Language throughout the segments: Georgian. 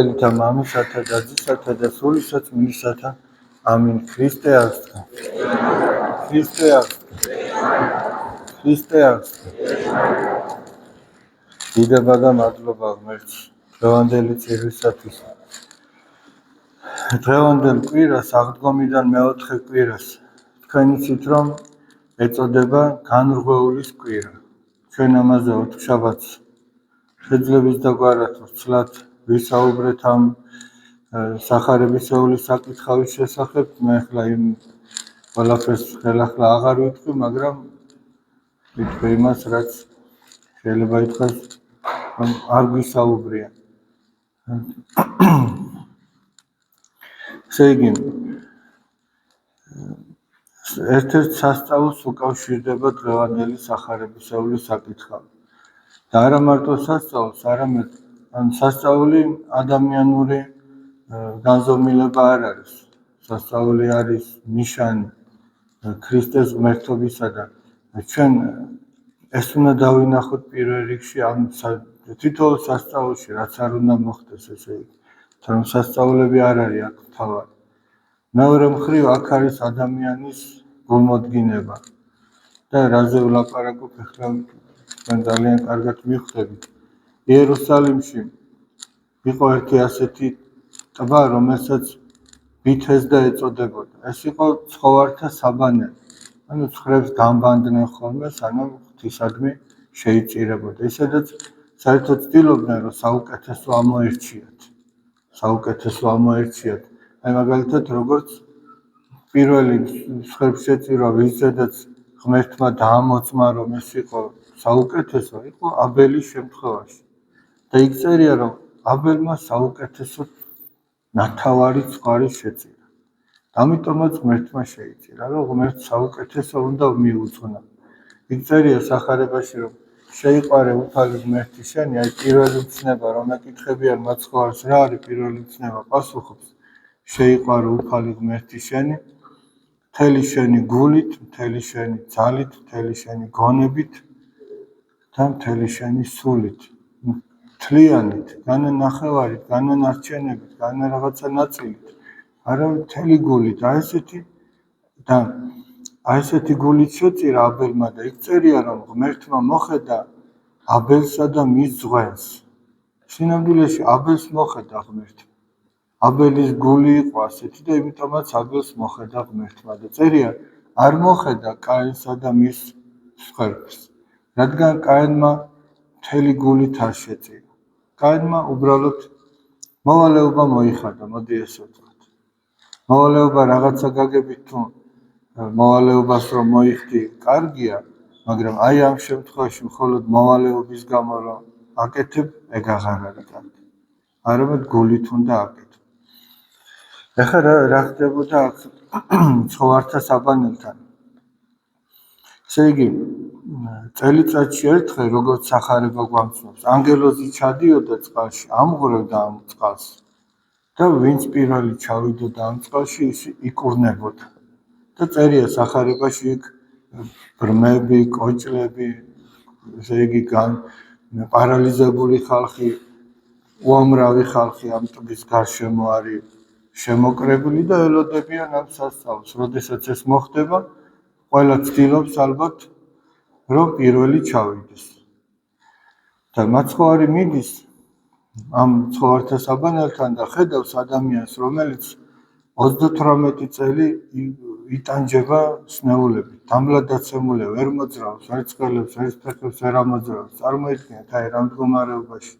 Ელთა მამისათა და ძისათა და სულისა წმინდისათა. ამინ. ქრისტე აღსდგა. ქრისტე აღსდგა. ქრისტე აღსდგა. დიდება და მადლობა ღმერთს დღევანდელი წირვისათვის. დღევანდელ კვირას აღდგომიდან მეოთხე კვირას თქვენ იცით რომ ეწოდება განრღვეულის კვირა. ჩვენ ამაზე ოთხშაბათს შეძლებით და გვარად ვცლად ვისაუბრეთ ამ სახარებისეული საკითხავის შესახებ. მე ახლა იმ ყველაფერს ხელახლა აღარ ვიტყვი, მაგრამ ვიტყვი იმას, რაც შეიძლება ითქვას, რომ არ გვისაუბრია. ესე იგი, ერთ-ერთ სასწაულს უკავშირდება დღევანდელი სახარებისეული საკითხავი. და არა მარტო სასწაულს, არამედ სასწაული ადამიანური განზომილება არ არის. სასწაული არის ნიშანი ქრისტეს ღმერთობისა და ჩვენ ეს უნდა დავინახოთ პირველ რიგში ამ თითოეულ სასწაულში, რაც არ უნდა მოხდეს, ესე იგი, რომ სასწაულები არ არის აქ მთავარი. მეორე მხრივ აქ არის ადამიანის გულმოდგინება და რაზე ვლაპარაკობ ახლა თქვენ ძალიან კარგად მიხვდებით. იერუსალიმში იყო ერთი ასეთი ტბა, რომელსაც ბითესდა ეწოდებოდა. ეს იყო ცხოვართა საბანელი. ანუ ცხვრებს დამბანდნენ ხოლმე, სანამ ღვთისადმი შეიწირებოდა. ისედაც საერთოდ ცდილობდნენ, რომ საუკეთესო ამოერჩიათ. საუკეთესო ამოერჩიათ. აი მაგალითად, როგორც პირველი ცხვრებს შეწირვა, ვისაც ღმერთმა დაამოწმა, რომ ეს იყო საუკეთესო, იყო აბელის შემთხვევაში. და იქ წერია, რომ აბელმა საუკეთესო ნათავარი ცხვარი შეწირა. ამიტომაც ღმერთმა შეიწირა, რომ ღმერთს საუკეთესო უნდა მიუძღვნა. იქ წერია სახარებაში, რომ შეიყვარე უფალი ღმერთი შენი, აი პირველი მცნება, რომ ეკითხებიან მაცხოვარს, რა არის პირველი მცნება, პასუხობს, შეიყვარე უფალი ღმერთი შენი, მთელი შენი გულით, მთელი შენი ძალით, მთელი შენი გონებით და მთელი შენი სულით. მთლიანით, განანახევარით, განანარჩენებით, განაღაცა ნაწილით, არავინ მთელი გულით, აი ესეთი გულით შეწირა აბელმა და იქ წერია, რომ ღმერთმა მოხედა აბელსა და მის ზღვენს. სინამდვილეში აბელს მოხედა ღმერთმა. აბელის გული იყო ასეთი და იმიტომაც აბელს მოხედა ღმერთმა და წერია, არ მოხედა კაინსა და მის სხვერპლს, რადგან კაინმა მთელი გულით არ შეწირა. კაინმა უბრალოდ მოვალეობა მოიხადა, მოდი ესე ვთქვათ. მოვალეობა რაღაცა გაგებით თუ მოვალეობას რომ მოიხდი, კარგია, მაგრამ აი ამ შემთხვევაში მხოლოდ მოვალეობის გამო რომ აკეთებ, ეგ აღარ არის კარგი. არამედ გულით უნდა აკეთო. ეხლა რა ხდებოდა აქ ცხოვართა საბანელთან? ესე იგი, წელიწადში ერთხელ, როგორც სახარება გვამცნობს, ანგელოზი ჩადიოდა წყალში, ამღვრევდა ამ წყალს და ვინც პირველი ჩავიდოდა ამ წყალში, ის იკურნებოდა. და წერია სახარებაში იქ ბრმები, კოჭლები, ესე იგი პარალიზებული ხალხი, უამრავი ხალხი ამ ტბის გარშემო არის შემოკრებილი და ელოდებიან ამ სასწაულს. როდესაც ეს მოხდება, ყველა ცდილობს ალბათ, რომ პირველი ჩავიდეს. და მაცხოვარი მიდის ამ ცხოვართა საბანელთან და ხედავს ადამიანს, რომელიც 38 წელი იტანჯება სნეულებით, დამლადაცემულია, ვერ მოძრაობს, ვერ წყელებს, ვერ ფეხებს ვერ ამოძრაობს. წარმოიდგინეთ აი რა მდგომარეობაში.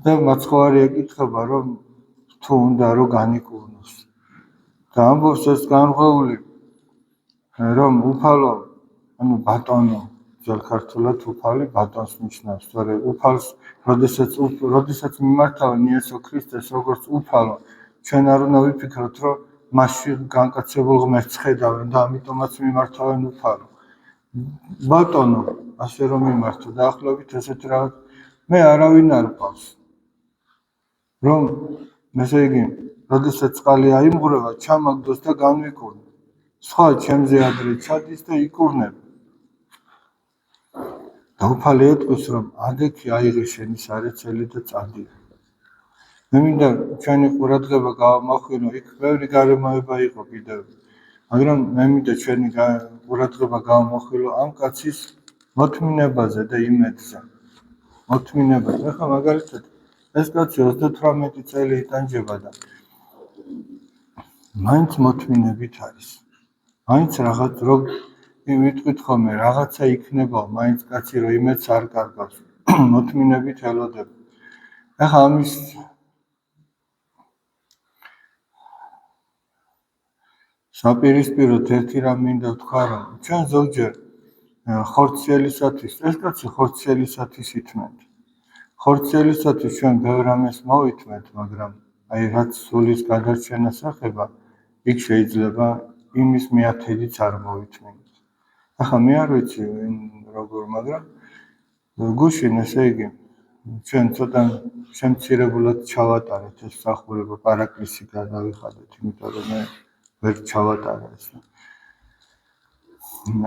და მაცხოვარი ეკითხება, რომ თუ უნდა რომ განიკურნოს. და ამბობს ეს განრღვეული, რომ უფალო, ანუ ბატონო, ძველ ქართულად უფალი ბატონს ნიშნავს, თორე უფალს, როდესაც მიმართავენ იესო ქრისტეს როგორც უფალო, ჩვენ არ უნდა ვიფიქროთ, რომ მასში განკაცებულ ღმერთს ხედავენ და ამიტომაც მიმართავენ უფალო. ბატონო, ასე რომ მიმართო, დაახლოებით ესეთი რაღაც, მე არავინ არ ყავს. რომ ესე იგი, როდესაც წყალი აიმღვრევა, ჩამაგდოს და განვიკურნო. სხვა ჩემზე ადრე ჩადის და იკურნება. და უფალი ეტყვის, რომ ადექი აიღე შენი სარეცელი და წადია. მე მინდა ჩვენი ყურადღება გავამახვილო, იქ ბევრი გარემოება იყო კიდევ, მაგრამ მე მინდა ჩვენი ყურადღება გავამახვილო ამ კაცის მოთმინებაზე და იმედზე. მოთმინებაზე. ახლა მაგალითად ეს კაცი 38 წელი იტანჯება და მაინც მოთმინებით არის. მაინც რაღაც ვიტყვით ხოლმე, რაღაცა იქნება, მაინც კაცი რომ იმედს არ კარგავს. მოთმინებით ელოდება. ახლა ამის საპირისპიროდ ერთი რამ მინდა ვთქვა, რომ ჩვენ ზოგჯერ ხორციელისათვის, ეს კაცი ხორციელისათვის ითმენთ. ხორციელისათვის ჩვენ ბევრ რამეს მოვითმეთ, მაგრამ აი რაც სულის გადარჩენას ეხება, იქ შეიძლება იმის მეათედიც არ მოვითმენთ. ახლა მე არ ვიცი როგორ, მაგრამ გუშინ ესე იგი ჩვენ ცოტა შემცირებულად ჩავატარეთ ეს მსახურება, პარაკლისი გადავიხადეთ, იმიტომ რომ მე ვერ ჩავატარა ეს.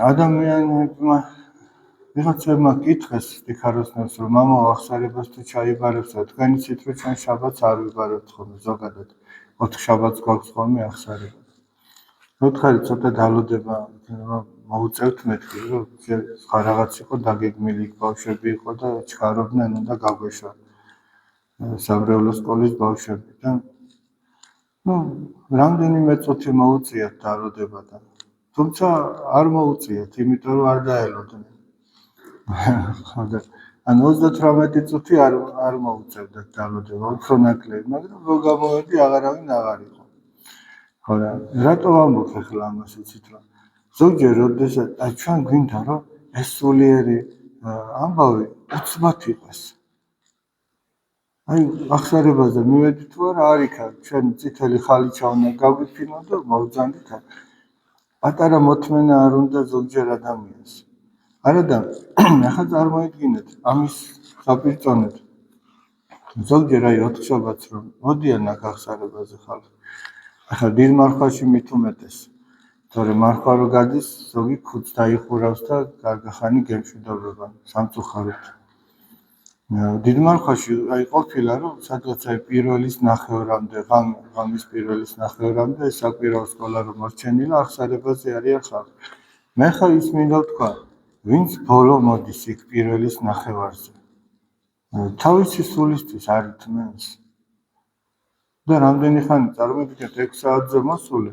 ადამიანებმა ვიღაცებმა კითხეს სტიქაროსნებს, რომ მამა აღსარებას თუ ჩაიბარებსა, თქვენი ცით რომ ჩვენ შაბათს არ ვიბარებთ ხოლმე ზოგადად. 4 შაბათს გვაქვს ხოლმე აღსარება. მოთხარი ცოტა დალოდება მოუწევთ მეთქი, რომ სხვა რაღაც იყო დაგეგმილი, ბავშვები იყო და ჩქარობდნენ, უნდა გაგვეშვა სამრევლო სკოლის ბავშვები და რამდენიმე წუთი მოუწიათ დალოდებათან. თუმცა არ მოუწიათ, იმიტომ რომ არ დაელოდნენ. ან 38 წუთი არ მოუწევდათ დალოდება, უფრო ნაკლები, მაგრამ რო გამოვედი აღარავინ აღარ იყო. ხო და რატო ვამბობ ახლა ამას იცით რომ ზოგჯერ როდესაც ჩვენ გვინდა რომ ეს სულიერი ამბავი უცბად იყოს. აი აღსარებაზე მივედი თუ არა არ იქა, ჩვენ წითელი ხალიჩა უნდა გავიფინო და მოვძანდით. პატარა მოთმენა არ უნდა ზოგჯერ ადამიანს. არადა ახლა წარმოიდგინეთ ამის საპირწონედ. ზოგჯერ აი 4 შაბათს რომ მოდიან აქ აღსარებაზე ხალხი. ახლა დიდ მარხვაში მით უმეტეს. თორე მარხვა რო გადის, ზოგი ქუდს დაიხურავს და გარგახანი გემშვიდობება სამწუხაროდ. დიდ მარხვაში აი ყოფილა რომ სადღაც აი პირველის ნახევრამდე, ღამის პირველის ნახევრამდე ეს საკვირაო სკოლა რომ მოჩენილა აღსარებაზე არიან ხალხი. მე ხა ის მინდა ვთქვა, ვინც ბოლო მოდის იქ პირველის ნახევარზე. თავისი სულისთვის არ ითმენს. და რამდენი ხანი წარმოგიდგენთ 6 საათზე მოსული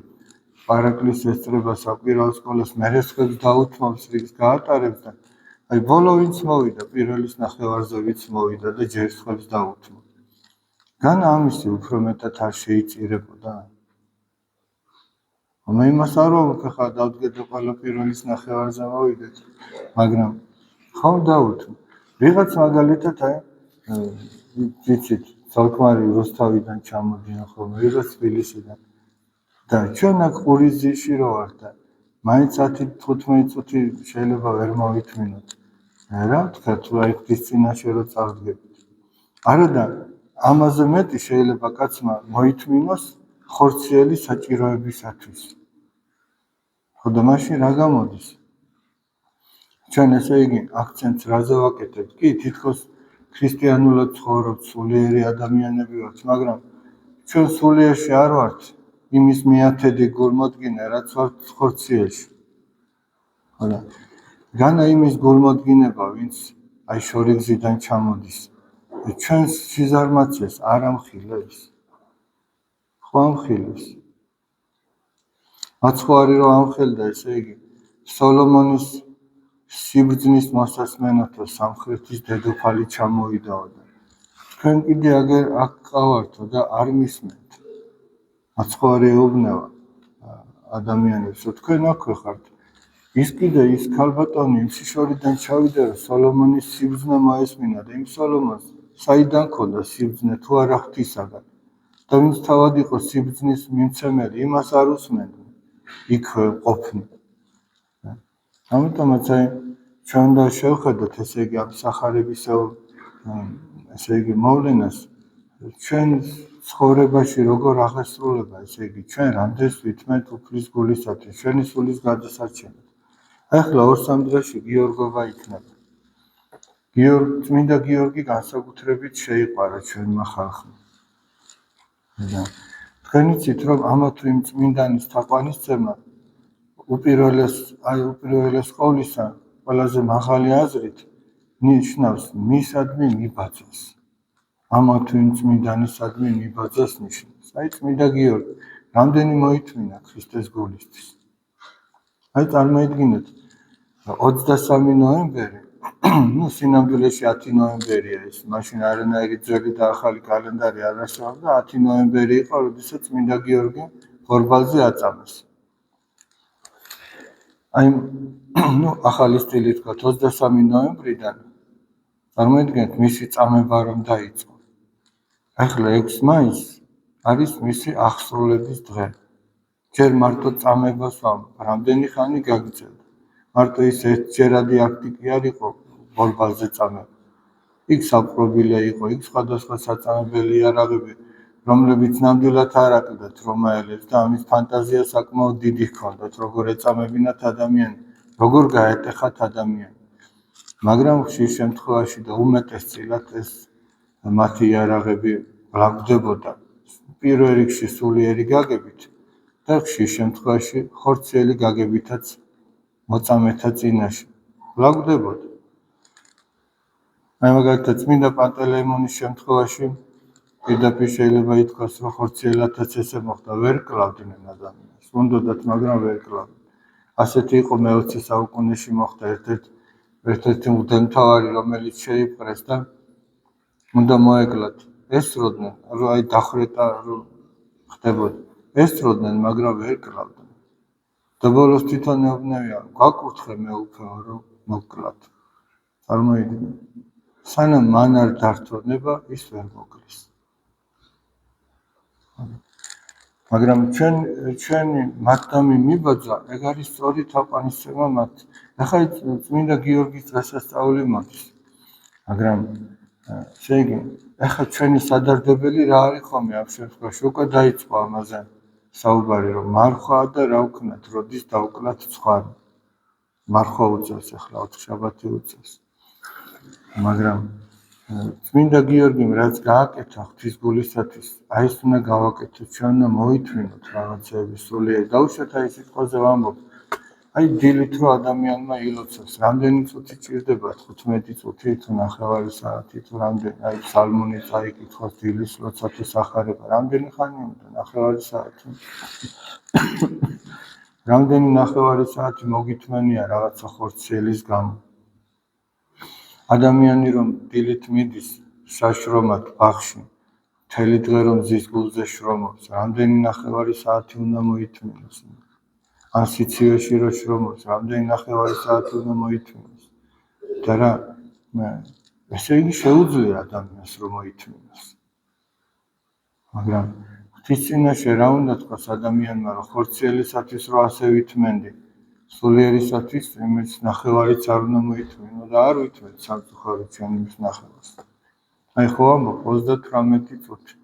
პარაკლის ესწრება საკვირაო სკოლას, მერესხებს დაუთმობს, რიგს გაატარებს და აი ბოლო ვინც მოვიდა პირველის ნახევარზე ვინც მოვიდა და ჯერხებს დაუთმო. განა ამისი უფრო მეტად არ შეიწირებოდა. მე იმას არ ვამბობ, ხა დავდგეთ ყველა პირველის ნახევარზე მოვიდეთ, მაგრამ ხომ დაუთმო. ვიღაც მაგალითად აი ვიცით ცალკმარი რუსთავიდან ჩამოდიან ხოლმე, ვიღაც თბილისიდან. და ჩვენ აქ ყურიზიში რო ვარ და მაინც 10-15 წუთი შეიძლება ვერ მოვითმინოთ. რა თქვა თუ აი ხდის წინაშე რო წავდგებით. არადა ამაზე მეტი შეიძლება კაცმა მოითმინოს ხორციელი საჭიროებისათვის. ხო და მაშინ რა გამოდის? ჩვენ ესე იგი აქცენტს რაზე ვაკეთებთ? კი, თითქოს ქრისტიანულად ცხოვრობთ, სულიერი ადამიანები ვართ, მაგრამ ჩვენ სულიერში არ ვართ. იმის მეათედი გულმოდგინე, რაც ვართ ხორციელში. ხო და განა იმის გულმოდგინება, ვინც აი შორიგზიდან ჩამოდის. ჩვენს სიზარმაცეს არ ამხილებს. ხო ამხილებს. მაცხვარი რომ ამხელდა, ესე იგი სოლომონის სიბრძნის მოსასმენათო სამხრეთის დედოფალი ჩამოვიდაო და თქვენ კიდე აგერ აქ ყავართო და არ მისმენთ. მაცხვარი ეუბნება ადამიანებს, რომ თქვენ აქვე ხართ. ის კიდე ის ქალბატონი იმ შორიდან ჩავიდა, რომ სოლომონის სიბრძნე მოესმინა და იმ სოლომონს საიდან ქონდა სიბრძნე თუ არა ღვთისაგან. და ვინც თავად იყო სიბრძნის მიმცემელი, იმას არ უსმენდნენ. იქ ყოფნი. ამიტომაც აი ჩვენ უნდა შევხედოთ ესე იგი ამ სახარებისეულ ესე იგი მოვლენას ჩვენ ცხოვრებაში როგორ აღესრულება, ესე იგი ჩვენ რამდენს ვითმენთ უფლის გულისათვის, ჩვენი სულის გადასარჩენად. ახლა 2-3 დღეში გიორგობა იქნება. წმინდა გიორგი განსაკუთრებით შეიყვარა ჩვენმა ხალხმა. თქვენ იცით რომ ამა თუ იმ წმინდანის თაყვანისცემა უპირველეს ყოვლისა ყველაზე მაღალი აზრით ნიშნავს მისადმი მიბაძოს. ამა თუ იმ წმინდანისადმი მიბაძოს ნიშნავს. აი წმინდა გიორგი რამდენი მოითმინა ქრისტეს გულისთვის. აი წარმოიდგინეთ 23 ნოემბერი ну სინამდვილეში 10 ნოემბერია ის მაშინ არანაირი ძველი და ახალი კალენდარი არ არსებობდა 10 ნოემბერი იყო როდესაც წმინდა გიორგი ხორბალზე აწამეს. აი ну ახალი სტილი თქვა 23 ნოემბრიდან წარმოიდგინეთ მისი წამება რომ დაიწყო. ახლა 6 მაისს არის მისი აღსრულების დღე. ჯერ მარტო წამებას ვამბობ, რამდენი ხანი გაგიწევდა. მარტო ის ერთჯერადი აქტი კი არ იყო ხორბალზე წამება. იქ საპყრობილე იყო, იქ სხვადასხვა საწამებელი იარაღები, რომლებიც ნამდვილად არ აკლდათ რომაელებს და ამის ფანტაზია საკმაოდ დიდი ჰქონდათ, როგორ ეწამებინათ ადამიანი, როგორ გაეტეხათ ადამიანი. მაგრამ ხშირ შემთხვევაში და უმეტესწილად ეს მათი იარაღები ვლაგდებოდა პირველ რიგში სულიერი გაგებით და ხშირ შემთხვევაში ხორციელი გაგებითაც მოწამეთა წინაშე ვლაგდებოდა. აი მაგალითად წმინდა პანტელეიმონის შემთხვევაში პირდაპირ შეიძლება ითქვას რომ ხორციელათაც ესე მოხდა ვერ კლავდნენ ადამიანს უნდათ მაგრამ ვერ კლავდნენ. ასეთი იყო მე-20 საუკუნეში მოხდა ერთ-ერთი მღვდელმთავარი რომელიც შეიპყრეს და უნდა მოეკლათ ესროდნენ რომ აი დახრეტა რომ ხდებოდა ესროდნენ მაგრამ ვერ კლავდნენ და ბოლოს თვითონ ეუბნებიან გვაკურთხე მე უფრო რომ მოკლათ. წარმოიდგინეთ სანამ მან არ დართონება ის ვერ მოკლის. მაგრამ ჩვენი მათდამი მიბაძვა ეგ არის სწორი თაყვანისცემა მათ. ახლა წმინდა გიორგის დღესასწაული მოდის. მაგრამ ესე იგი ახლა ჩვენი სადარდებელი რა არის ხოლმე ამ შემთხვევაში უკვე დაიწყო ამაზე საუბარი რომ მარხვა და რა ვქნათ როდის დავკლათ ცხარი. მარხვა უწევს ახლა 4 შაბათი უწევს. მაგრამ წმინდა გიორგიმ რაც გააკეთა ღვთის გულისათვის აი ეს უნდა გავაკეთოთ ჩვენ და მოითმინოთ რაღაცეების სულიერი დაუშვათ აი სიტყვაზე ვამბობ აი დილით რო ადამიანმა ილოცოს რამდენი წუთი ჭირდება 15 წუთი თუ 9 საათი თუ რამდენი აი ფსალმუნი წაიკითხოს დილის ლოცვათვის ახარება რამდენი ხანი უნდა 9 საათი რამდენი 9 საათი მოგითმენია რაღაცა ხორციელის გამო. ადამიანი რომ დილით მიდის საშრომად ბაღში მთელი დღე რომ ზის გულზე შრომობს რამდენი 9 საათი უნდა მოითმინოს ან სიცივეში რო შრომობს რამდენი 9 საათი უნდა მოითმინოს და რა ესე იგი შეუძლია ადამიანს რომ მოითმინოს. მაგრამ ღვთის წინაშე რა უნდა თქვას ადამიანმა რომ ხორციელისათვის რო ასე ვითმენდი სულიერისათვის იმის 9-იც არ უნდა მოითმინო და არ ვითმენთ სამწუხაროდ ჩვენ იმის 9-ს. აი ხო ამბობ 38 წუთი.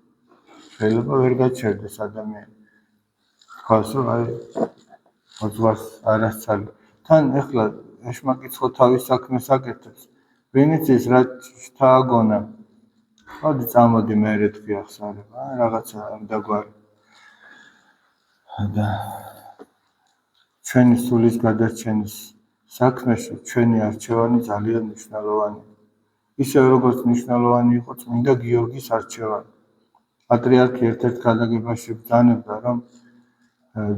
შეიძლება ვერ გაჩერდეს ადამიანი. თქვას რომ აი მოძღვარს არასწალი. თან ეხლა ეშმაკიცხო თავის საქმეს აკეთებს. ვინ იცის რა შთააგონა. მოდი წამოდი მე ერთხი ახსარება, რაღაცა ამ დაგვარი. და ჩვენი სულის გადარჩენის საქმეში ჩვენი არჩევანი ძალიან მნიშვნელოვანია. ისევ როგორც მნიშვნელოვანი იყო წმინდა გიორგის არჩევანი. პატრიარქი ერთ-ერთ გადაგებაში ბრძანებდა რომ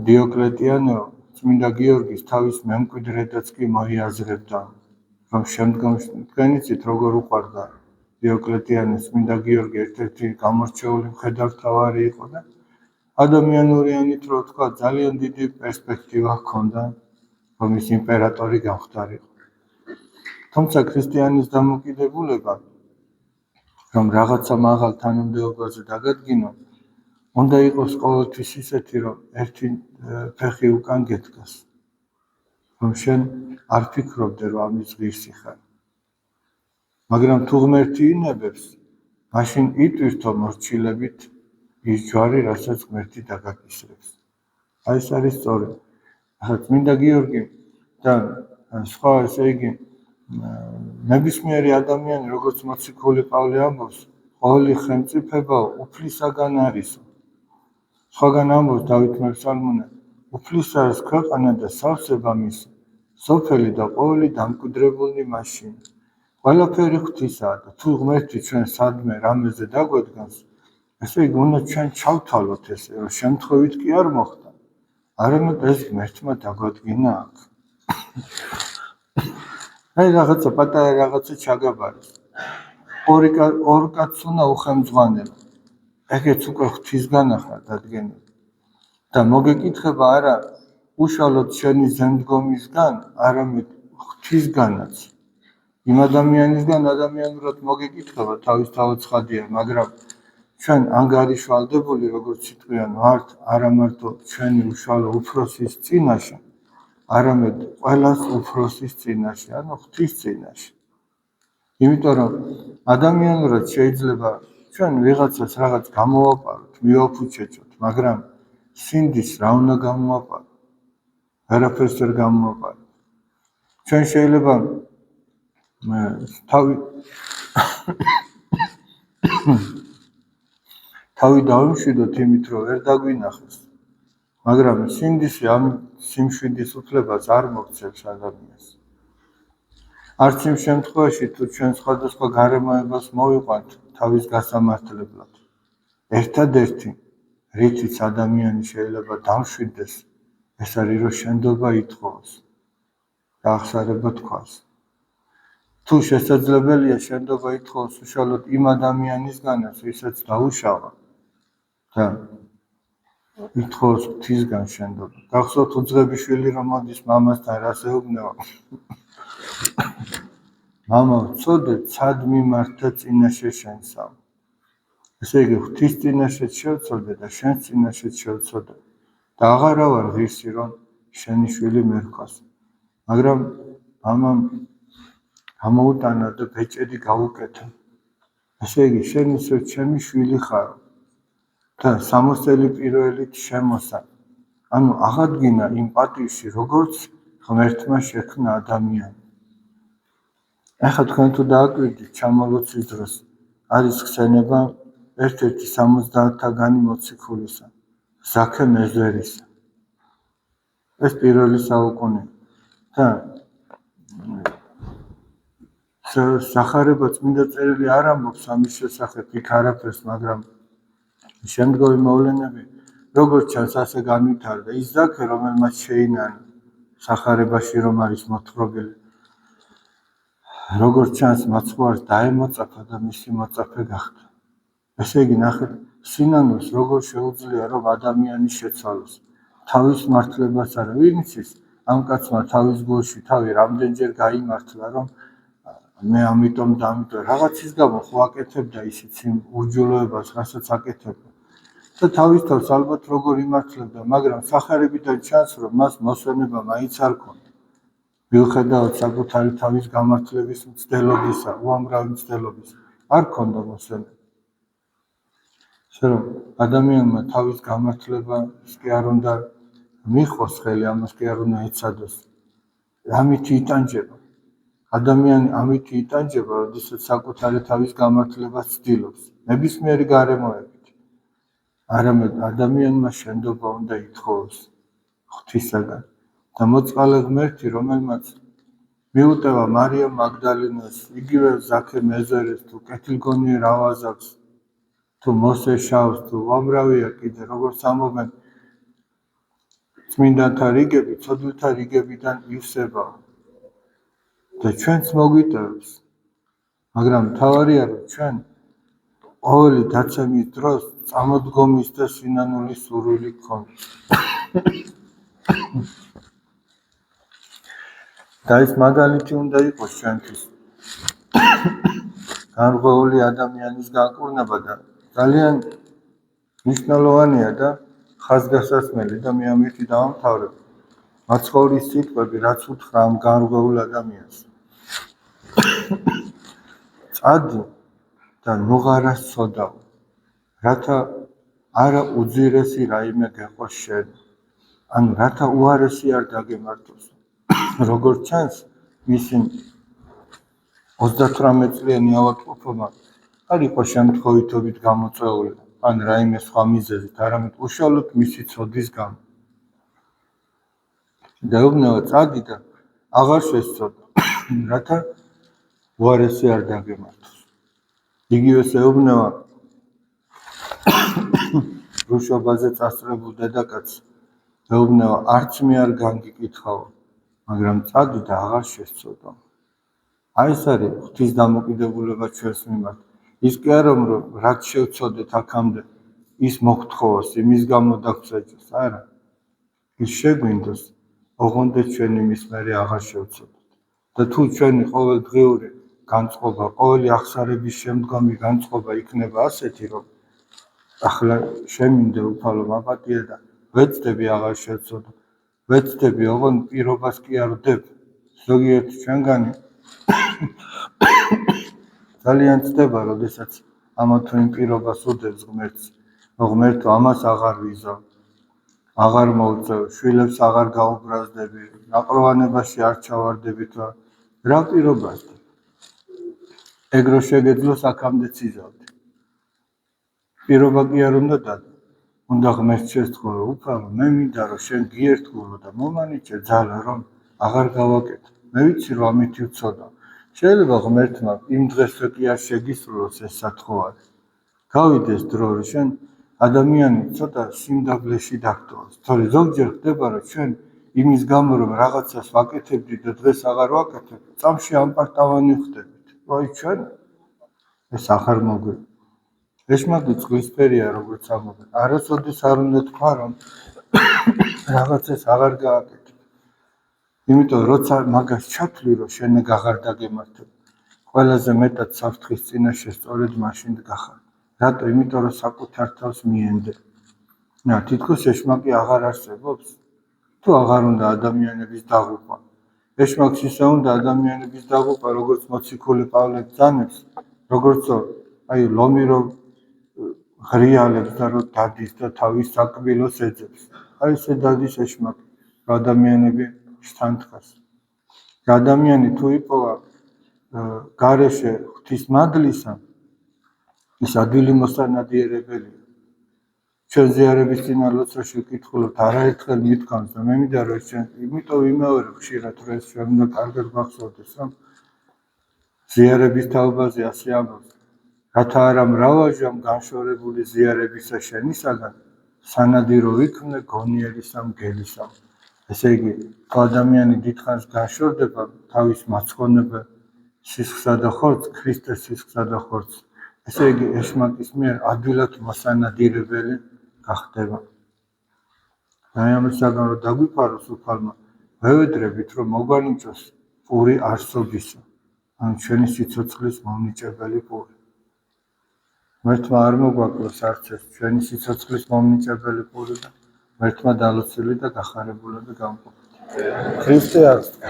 დიოკლეტიანო წმინდა გიორგის თავის მემკვიდრედაც კი მოიაზრებდა რომ შემდგომში თქვენ იცით როგორ უყვარდა დიოკლეტიანეს წმინდა გიორგი ერთ-ერთი გამორჩეული მხედართმთავარი იყო და ადამიანურიანით რო თქვა ძალიან დიდი პერსპექტივა ჰქონდა რომ ის იმპერატორი გამხდარიყო. თუმცა ქრისტიანის დამოკიდებულება რომ რაღაცა მაღალ თანამდებობაზე დაგადგინო უნდა იყოს ყოველთვის ისეთი რომ ერთი ფეხი უკან გედგას რომ შენ არ ფიქრობდე რომ ამის ღირსი ხარ. მაგრამ თუ ღმერთი ინებებს მაშინ იტვირთო მორჩილებით ის ჯვარი რასაც ღმერთი დაგაკისრებს. აი ეს არის სწორი. ახლა წმინდა გიორგი და სხვა ესე იგი ნებისმიერი ადამიანი როგორც მოციქული პავლე ამბობს ყოველი ხელმწიფება უფლისაგან არისო. სხვაგან ამბობს დავით მეფსალმუნე, უფლისა არის ქვეყანა და სავსება მისი, სოფელი და ყოველი დამკვიდრებული მაშინ. ყველაფერი ღვთისაა და თუ ღმერთი ჩვენ სადმე რამეზე დაგვედგანს, ესე იგი უნდა ჩვენ ჩავთვალოთ ესე, რომ შემთხვევით კი არ მოხდა, არამედ ეს ღმერთმა დაგვადგინა აქ. აი რაღაცა პატარა რაღაცა ჩაგაბარეს. ორ კაცს უნდა უხემძღვანელო. ეგეც უკვე ღვთისგან ახლა დადგენილი. და მოგეკითხება არა უშუალოდ შენი ზემდგომისგან, არამედ ღვთისგანაც. იმ ადამიანისგან ადამიანურად მოგეკითხება თავისთავად ცხადია, მაგრამ ჩვენ ანგარიშვალდებული როგორც სიტყვიან ვართ, არა მარტო ჩვენი უშუალო უფროსის წინაშე, არამედ ყველას უფროსის წინაშე, ანუ ღვთის წინაშე. იმიტომ რომ ადამიანურად შეიძლება ჩვენ ვიღაცას რაღაც გამოვაპაროთ, მივაფუჩეჭოთ, მაგრამ სინდის რა უნდა გამოვაპაროთ? არაფერს ვერ გამოვაპაროთ. ჩვენ შეიძლება თავი დავიმშვიდოთ იმით, რომ ვერ დაგვინახეს, მაგრამ სინდისი ამ სიმშვიდის უფლებას არ მოგცემს ადამიანს. არც იმ შემთხვევაში, თუ ჩვენ სხვადასხვა გარემოებას მოვიყვანთ თავის გასამართლებლად. ერთადერთი, რითიც ადამიანი შეიძლება დამშვიდეს, ეს არის, რომ შენდობა ითხოვოს და აღსარება თქვას. თუ შესაძლებელია შენდობა ითხოვოს უშუალოდ იმ ადამიანისგანაც, ვისაც დაუშავა და ითხოვოს ღვთისგან შენდობა. გახსოვთ უძღებიშვილი რომ მოდის მამასთან რას ეუბნება? მამა ვწოდე, ცად მიმართა წინაშე შენსავ. ესე იგი ღვთის წინაშე შევწოდე და შენს წინაშე შევწოდე და აღარა ვარ ღირსი რომ შენი შვილი მერქოს. მაგრამ მამამ გამოუტანა და ბეჭედი გავუკეთა. ესე იგი შენ ისევ ჩემი შვილი ხარ და სამოსელი პირველით შემოსა. ანუ აღადგინა იმ პატივში, როგორც ღმერთმა შექმნა ადამიანი. ახლა თქვენ თუ დააკვირდით ჩამოლოცვის დროს არის ხსენება ერთ-ერთი 70-თაგანი მოციქულისა, ზაქე მეზვერისა. ეს პირველი საუკუნე და სახარება წმინდა წერილი არ ამბობს ამის შესახებ იქ არაფერს, მაგრამ შემდგომი მოვლენები როგორც ჩანს ასე განვითარდა. ის ზაქე, რომელმაც შეინანა სახარებაში რომ არის მოთხრობილი, როგორც ჩანს მაცხვარს დაემოწაფა და მისი მოწაფე გახდა. ესე იგი ნახეთ, სინანულს როგორ შეუძლია რომ ადამიანი შეცვალოს, თავის მართლებას არა. ვინ იცის ამ კაცმა თავის გულში თავი რამდენჯერ გაიმართლა, რომ მე ამიტომ და ამიტომ რაღაცის გამო ხო აკეთებდა ისიც იმ უჯულოებას, რასაც აკეთებდა. და თავის თავს ალბათ როგორ იმართლებდა, მაგრამ სახარებიდან ჩანს, რომ მას მოსვენება მაინც არ ქონდა. მიუხედავად საკუთარი თავის გამართლების მცდელობისა, უამრავი მცდელობისა, არ ქონდა მოსვენება. ისე რომ ადამიანმა თავის გამართლებას კი არ უნდა მიხვოს ხელი, ამას კი არ უნდა ეცადოს. ამით იტანჯება. ადამიანი ამით იტანჯება, როდესაც საკუთარი თავის გამართლებას ცდილობს, ნებისმიერი გარემოებით. არამედ ადამიანმა შენდობა უნდა ითხოვოს ღვთისაგან. და მოწყალე ღმერთი, რომელმაც მიუტევა მარიამ მაგდალინას, იგივე ზაქე მეზვერეს, თუ კეთილგონიერ ავაზაკს, თუ მოსე შავს, თუ უამრავია კიდე, როგორც ამობენ წმინდანთა რიგები, ცოდვილთა რიგებიდან ივსება და ჩვენც მოგვიტევს. მაგრამ მთავარია, რომ ჩვენ ყოველი დაცემის დროს წამოდგომის და სინანულის სურვილი გქონდეს. და ეს მაგალითი უნდა იყოს ჩვენთვის განრღვეული ადამიანის განკურნება და ძალიან მნიშვნელოვანია და ხაზგასასმელი და მე ამით დავამთავრებ. მაცხოვრის სიტყვები, რაც უთხრა ამ განრღვეულ ადამიანს. წადი და ნუღარას ცოდავ, რათა არა უძირესი რაიმე გეყოს შენ, ანუ რათა უარესი არ დაგემართოს. როგორც ჩანს, მისი 38 წლიანი ავადმყოფობა არ იყო შემთხვევითობით გამოწვეული, ან რაიმე სხვა მიზეზით, არამედ უშუალოდ მისი ცოდის გამო. და ეუბნება წადი და აღარ შესწოდო, რათა უარესი არ დაგემართოს. იგივეს ეუბნება რუშობაზე წასწრებულ დედაკაცს, ეუბნება არც მე არ განგიკითხავო, მაგრამ წადი და აღარ შესწოდო. აი ეს არის ღვთის დამოკიდებულება ჩვენს მიმართ. ის კი არა რომ რაც შევცოდეთ აქამდე ის მოგთხოვოს, იმის გამო დაგწეჭოს, არა. ის შეგვინდოს, ოღონდ ჩვენი მის მერე აღარ შევცოდოთ. და თუ ჩვენი ყოველდღიური განწყობა, ყოველი აღსარების შემდგომი განწყობა იქნება ასეთი, რომ ახლა შემინდე უფალო მაპატია და ვეცდები აღარ შევცოდო, ვეცდები ოღონდ პირობას კი არ ვდებ. ზოგიერთი ჩვენგანი ძალიან ცდება, როდესაც ამა თუ იმ პირობას უდევს ღმერთს, ღმერთო ამას აღარ ვიზავ, აღარ მოვწევ, შვილებს აღარ გაუბრაზდები, ნაყროვანებაში არ ჩავარდებით, რა პირობასთან? ეგ რო შეგეძლოს აქამდეც იზავდი. პირობა კი არ უნდა დადო. უნდა ღმერთს შევთხოვო, უფალო, მე მინდა რომ შენ გიერთგულო და მომანიჭე ძალა, რომ აღარ გავაკეთო. მე ვიცი რომ ამით ვცოდო. შეიძლება ღმერთმა იმ დღესვე კი არ შეგისრულოს ეს სათხოვარი. გავიდეს დრო, რომ შენ ადამიანი ცოტა სიმდაბლეში დაგტოვოს. თორე ზოგჯერ ხდება, რომ ჩვენ იმის გამო, რომ რაღაცას ვაკეთებდით და დღეს აღარ ვაკეთებ, წამში ამპარტავანი ხდებით. აი ჩვენ ეს აღარ მოგვიგია. ეშმაკი წყლისფერია, როგორც ამბობენ. არასოდეს არ უნდა თქვა, რომ რაღაცას აღარ გააკეთებ. იმიტომ როცა მაგას ჩათვლი, რომ შენ აღარ დაგემართებ, ყველაზე მეტად საფრთხის წინაშე სწორედ მაშინ გახარ. რატო? იმიტომ რომ საკუთარ თავს მიენდე. თითქოს ეშმაკი აღარ არსებობს. თუ აღარ უნდა ადამიანების დაღუპვა. ეშმაკს ისე უნდა ადამიანების დაღუპვა, როგორც მოციქული პავლე ბრძანებს, როგორც აი ლომი რომ ღრიალებს და რომ დადის და თავის საკბილოს ეძებს. აი ესე დადის ეშმაკი, რომ ადამიანები შთანთქას. ადამიანი თუ იპოვა გარეშე ღვთის მადლისა, ის ადვილი მოსანადიერებელია. ჩვენ ზიარების წინა ლოცვაში ვკითხულობთ, არაერთხელ მithქვამს და მე მინდა რომ ჩვენ იმიტომ ვიმეორებ ხშირად, რომ ეს ჩვენ უნდა კარგად გვახსოვდეს, რომ ზიარების თაობაზე ასე ამბობს, რათა არა მრავალჟამ განშორებული ზიარებისა შენისაგან, სანადირო ვიქმნე გონიერისა მგელისა. ესე იგი, თუ ადამიანი დიდხანს განშორდება თავის მაცხონება სისხლსა და ხორცს, ქრისტეს სისხლსა და ხორცს, ესე იგი ეშმაკის მიერ ადვილად მოსანადირებელი გახდება. აი ამისაგან რომ დაგვიფაროს უფალმა, ვევედრებით რომ მოგვანიჭოს პური არსობისა, ან ჩვენი სიცოცხლის მომნიჭებელი პური. ღმერთმა არ მოგვაკლოს არც ეს ჩვენი სიცოცხლის მომნიჭებელი პური და ღმერთმა დალოცილი და გახარებულები გამყოფით. ქრისტე აღსდგა.